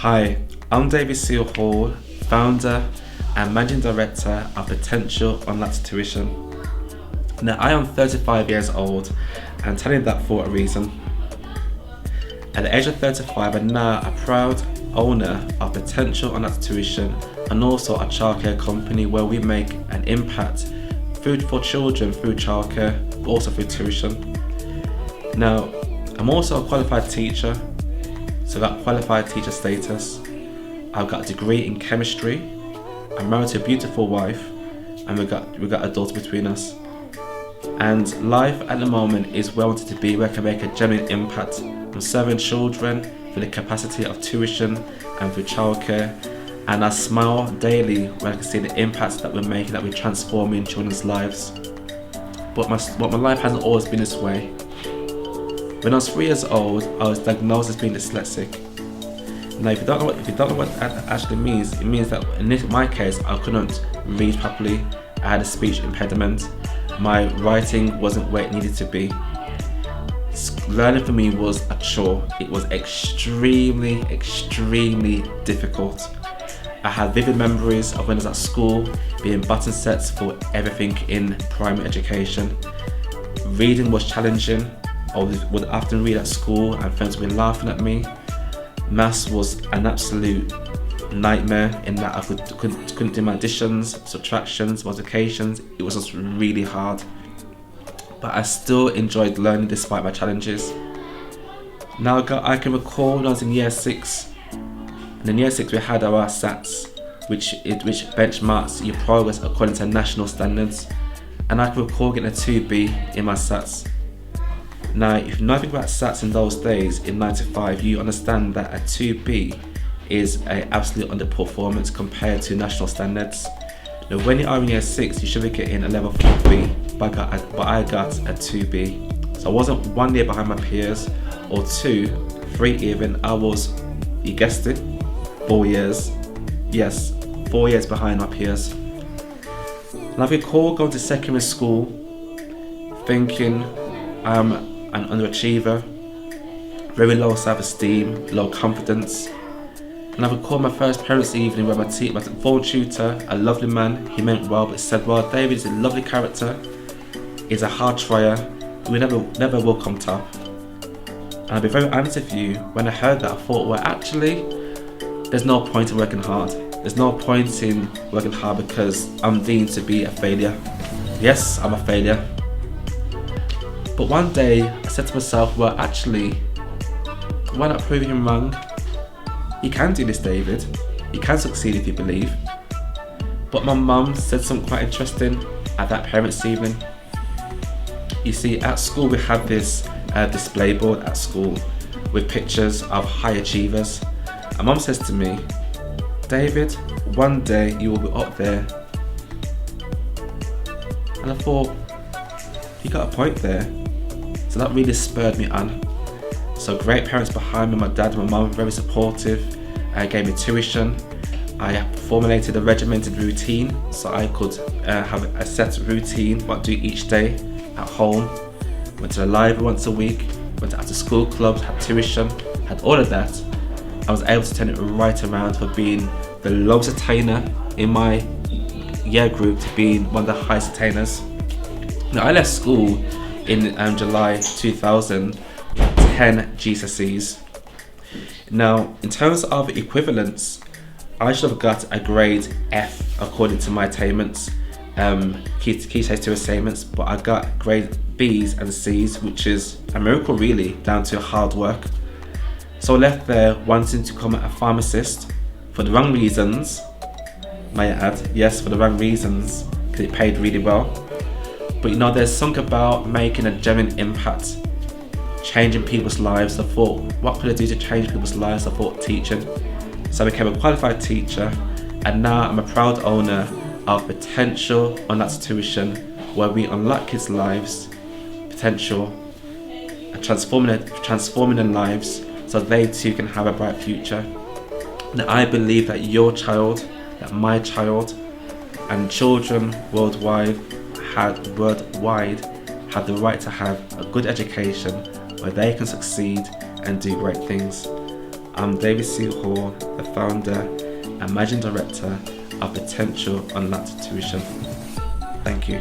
Hi, I'm David Seal Hall, founder and managing director of Potential Online Tuition. Now, I am 35 years old and telling you that for a reason. At the age of 35, I'm now a proud owner of Potential Online Tuition and also a childcare company where we make an impact for children through childcare, but also through tuition. Now, I'm also a qualified teacher, so I've got qualified teacher status. I've got a degree in chemistry. I'm married to a beautiful wife, and we've got a daughter between us. And life at the moment is where I wanted to be, where I can make a genuine impact on serving children through the capacity of tuition and through childcare. And I smile daily when I can see the impacts that we're making, that we're transforming children's lives. But my life hasn't always been this way. When I was 3 years old, I was diagnosed as being dyslexic. Now, if you don't know what that actually means, it means that in my case, I couldn't read properly. I had a speech impediment. My writing wasn't where it needed to be. Learning for me was a chore. It was extremely, extremely difficult. I had vivid memories of when I was at school, being button sets for everything in primary education. Reading was challenging. I would often read at school and friends would be laughing at me. Maths was an absolute nightmare in that I couldn't do my additions, subtractions, multiplications. It was just really hard. But I still enjoyed learning despite my challenges. Now I can recall when I was in year 6. And in year 6 we had our SATs, which benchmarks your progress according to national standards. And I can recall getting a 2B in my SATs. Now, if you know anything about SATs in those days, in 95, you understand that a 2B is an absolute underperformance compared to national standards. Now, when you are in year 6, you should be getting a level 4B, but I got a 2B. So I wasn't 1 year behind my peers, or 2, 3 even. I was, you guessed it, 4 years. Yes, 4 years behind my peers. And I recall going to secondary school, thinking I'm an underachiever, very low self-esteem, low confidence. And I recall my first parents' evening where my form tutor, a lovely man, he meant well, but said, well, David is a lovely character, he's a hard trier, we never will come top. And I'll be very honest with you, when I heard that I thought, well, actually, there's no point in working hard. There's no point in working hard because I'm deemed to be a failure. Yes, I'm a failure. But one day I said to myself, well, actually, why not prove him wrong? You can do this, David. You can succeed if you believe. But my mum said something quite interesting at that parents' evening. You see, at school we had this display board at school with pictures of high achievers. And mum says to me, David, one day you will be up there. And I thought, you got a point there. So that really spurred me on. So great parents behind me, my dad and my mum, very supportive, gave me tuition. I formulated a regimented routine so I could have a set routine what to do each day at home. Went to the library once a week, went to after school clubs, had tuition, had all of that. I was able to turn it right around for being the lowest attainer in my year group to being one of the highest attainers. Now I left school in July 2000, 10 GCSEs. Now, in terms of equivalence, I should have got a grade F according to my attainments, key stage 2 attainments, but I got grade B's and C's, which is a miracle really, down to hard work. So I left there wanting to become a pharmacist for the wrong reasons, may I add, yes, for the wrong reasons, because it paid really well. But you know, there's something about making a genuine impact, changing people's lives. I thought, what could I do to change people's lives? I thought teaching. So I became a qualified teacher, and now I'm a proud owner of Potential Online Tuition, where we unlock kids' lives, potential, and transforming their lives so they too can have a bright future. And I believe that your child, that my child, and children worldwide have the right to have a good education where they can succeed and do great things. I'm David C. Hall, the founder and managing director of Potential Unlocked Tuition. Thank you.